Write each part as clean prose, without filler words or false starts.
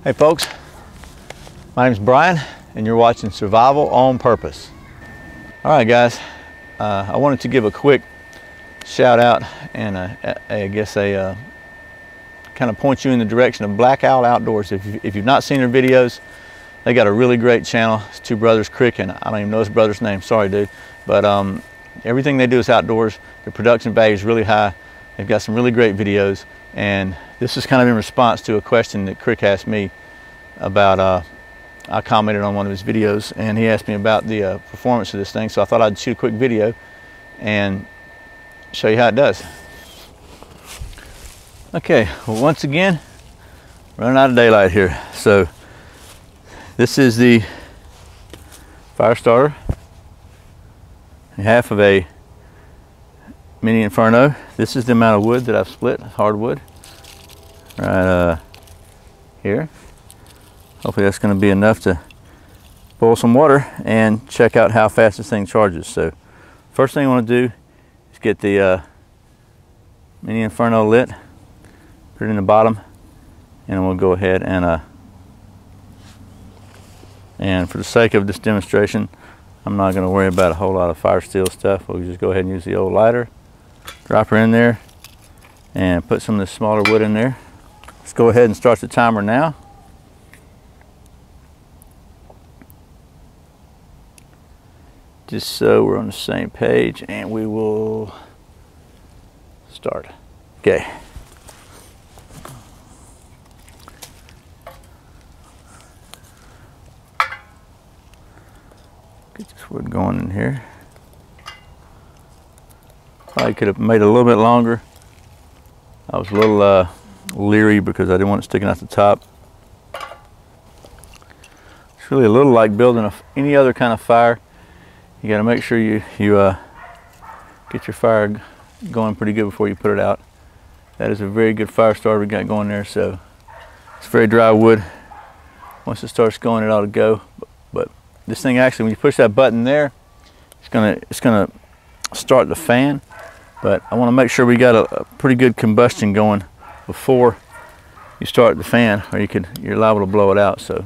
Hey folks, my name's Brian and you're watching Survival on Purpose. All right guys, I wanted to give a quick shout out and I guess kind of point you in the direction of Black Owl Outdoors. If you've not seen their videos, they got a really great channel. It's two brothers, Crick, and I don't even know his brother's name, sorry dude. But everything they do is outdoors. Their production value is really high. They've got some really great videos, and this is kind of in response to a question that Crick asked me about. I commented on one of his videos and he asked me about the performance of this thing, so I thought I'd shoot a quick video and show you how it does. Okay, well, once again, running out of daylight here. So this is the fire starter, half of a mini Inferno. This is the amount of wood that I've split, hardwood, right here. Hopefully that's going to be enough to boil some water and check out how fast this thing charges. So first thing I want to do is get the mini Inferno lit, put it in the bottom, and we'll go ahead and for the sake of this demonstration, I'm not going to worry about a whole lot of fire steel stuff. We'll just go ahead and use the old lighter, drop her in there, and put some of this smaller wood in there. Let's go ahead and start the timer now. Just so we're on the same page, and we will start. Okay. Get this wood going in here. Probably could have made it a little bit longer. I was a little leery because I didn't want it sticking out the top. It's really a little like building any other kind of fire. You got to make sure you get your fire going pretty good before you put it out. That is a very good fire starter we got going there. So it's very dry wood. Once it starts going, it ought to go. But this thing actually, when you push that button there, it's gonna start the fan. But I want to make sure we got a pretty good combustion going before you start the fan, or you're liable to blow it out. So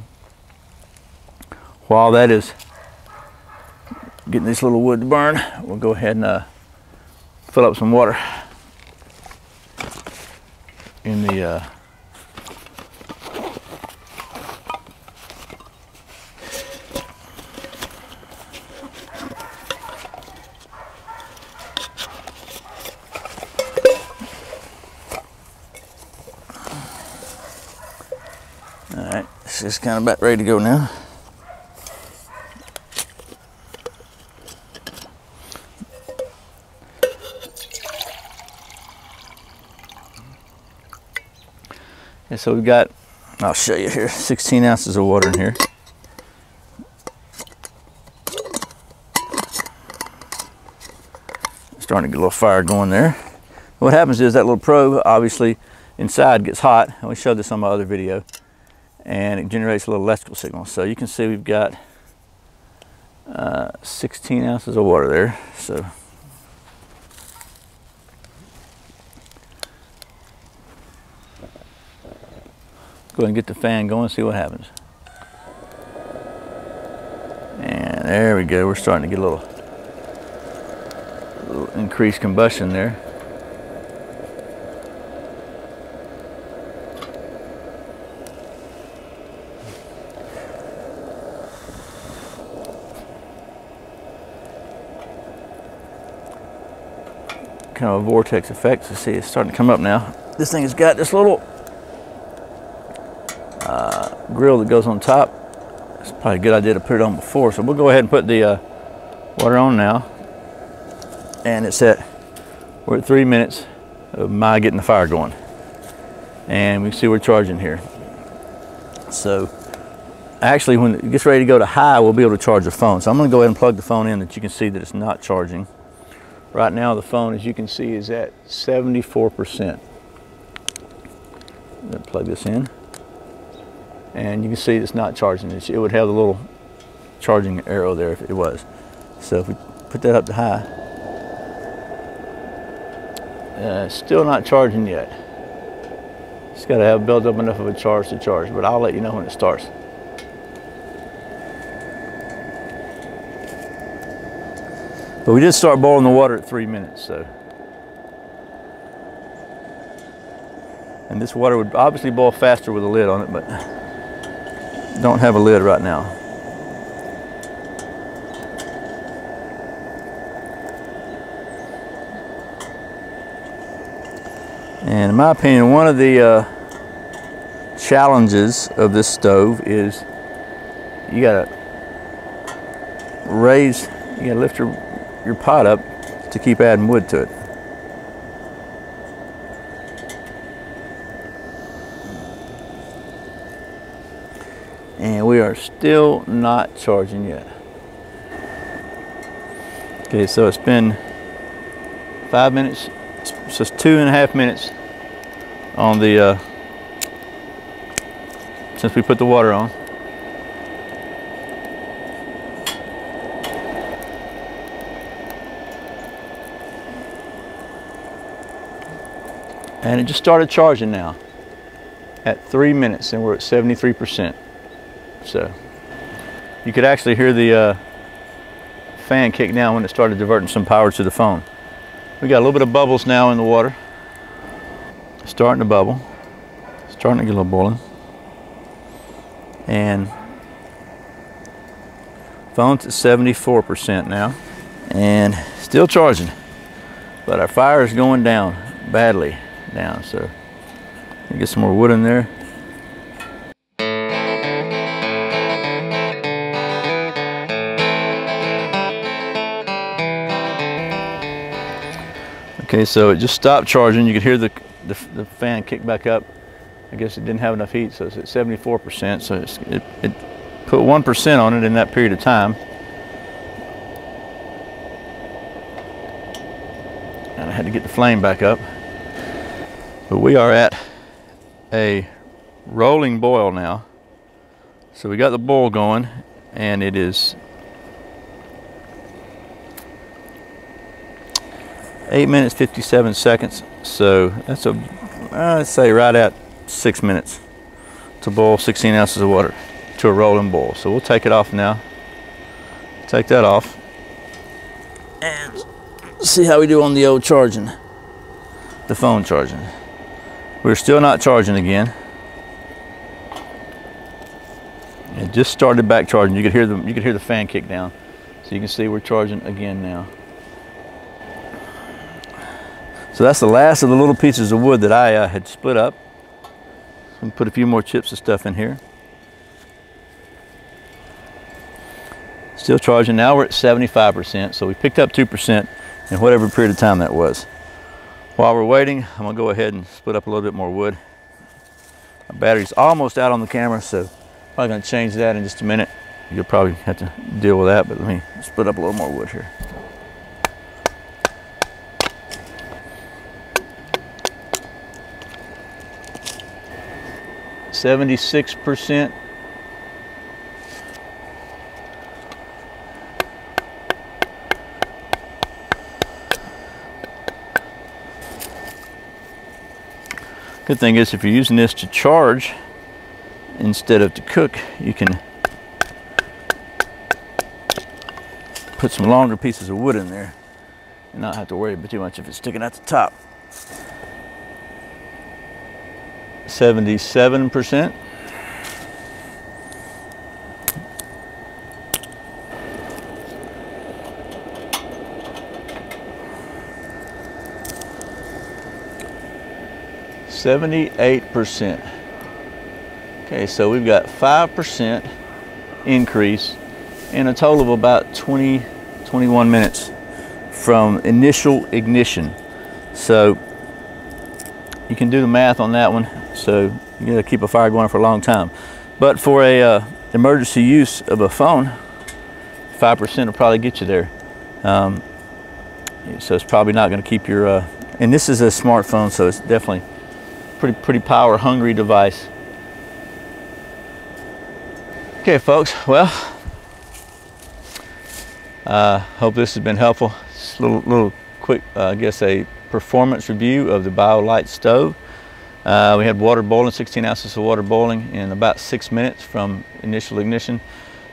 while that is getting this little wood to burn, we'll go ahead and fill up some water in the all right, this is kind of about ready to go now. Okay, so we've got, I'll show you here, 16 ounces of water in here. Starting to get a little fire going there. What happens is that little probe, obviously, inside gets hot, and we showed this on my other video, and it generates a little electrical signal. So you can see we've got 16 ounces of water there. So go ahead and get the fan going and see what happens. And there we go. We're starting to get a little increased combustion there. Kind of a vortex effect. So see, it's starting to come up now. This thing has got this little grill that goes on top. It's probably a good idea to put it on before. So we'll go ahead and put the water on now. And we're at 3 minutes of my getting the fire going. And we can see we're charging here. So actually when it gets ready to go to high, we'll be able to charge the phone. So I'm going to go ahead and plug the phone in that you can see that it's not charging. Right now the phone, as you can see, is at 74%. Let's plug this in. And you can see it's not charging. It would have the little charging arrow there if it was. So if we put that up to high, still not charging yet. It's got to have built up enough of a charge to charge, but I'll let you know when it starts. But we did start boiling the water at 3 minutes, so. And this water would obviously boil faster with a lid on it, but don't have a lid right now. And in my opinion, one of the challenges of this stove is you gotta lift your pot up to keep adding wood to it. And we are still not charging yet. Okay, so it's been 5 minutes, it's just 2.5 minutes on the, since we put the water on. And it just started charging now at 3 minutes, and we're at 73%. So you could actually hear the fan kick down when it started diverting some power to the phone. We got a little bit of bubbles now in the water. Starting to bubble. Starting to get a little boiling. And phone's at 74% now. And still charging. But our fire is going down, badly down. So get some more wood in there. Okay, so it just stopped charging. You could hear the fan kick back up. I guess it didn't have enough heat, so it's at 74%. So it put 1% on it in that period of time. And I had to get the flame back up. But we are at a rolling boil now. So we got the boil going, and it is 8 minutes 57 seconds, so that's I'd say right at 6 minutes to boil 16 ounces of water to a rolling boil. So we'll take it off now. Take that off and see how we do on the old charging, the phone charging. We're still not charging again. It just started back charging. You could hear the fan kick down, so you can see we're charging again now. So that's the last of the little pieces of wood that I had split up. So put a few more chips of stuff in here. Still charging. Now we're at 75%, so we picked up 2% in whatever period of time that was. While we're waiting, I'm gonna go ahead and split up a little bit more wood. My battery's almost out on the camera, so I'm gonna change that in just a minute. You'll probably have to deal with that, but let me split up a little more wood here. %. Good thing is if you're using this to charge instead of to cook, you can put some longer pieces of wood in there and not have to worry too much if it's sticking out the top. 77%. %. Okay, so we've got 5% increase in a total of about 21 minutes from initial ignition. So you can do the math on that one. So you gotta keep a fire going for a long time. But for a emergency use of a phone, 5% will probably get you there. So it's probably not gonna keep your, and this is a smartphone, so it's definitely pretty power hungry device. Okay folks, well, hope this has been helpful. Just a little quick, I guess a performance review of the BioLite stove. We had water boiling, 16 ounces of water boiling in about 6 minutes from initial ignition,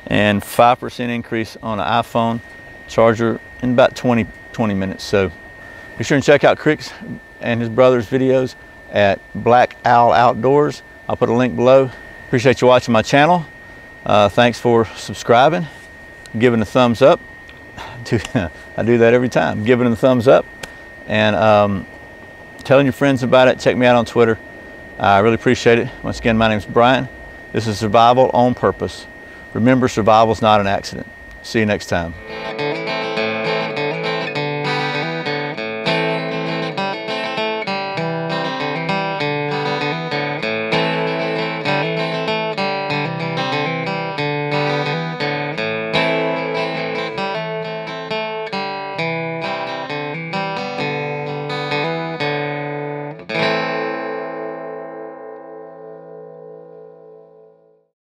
and 5% increase on an iPhone charger in about 20 minutes. So be sure and check out Crick's and his brother's videos at Black Owl Outdoors. I'll put a link below. Appreciate you watching my channel. Thanks for subscribing, giving a thumbs up. I do that every time, giving it a thumbs up, and telling your friends about it. Check me out on Twitter. I really appreciate it. Once again, my name's Brian. This is Survival on Purpose. Remember, survival is not an accident. See you next time.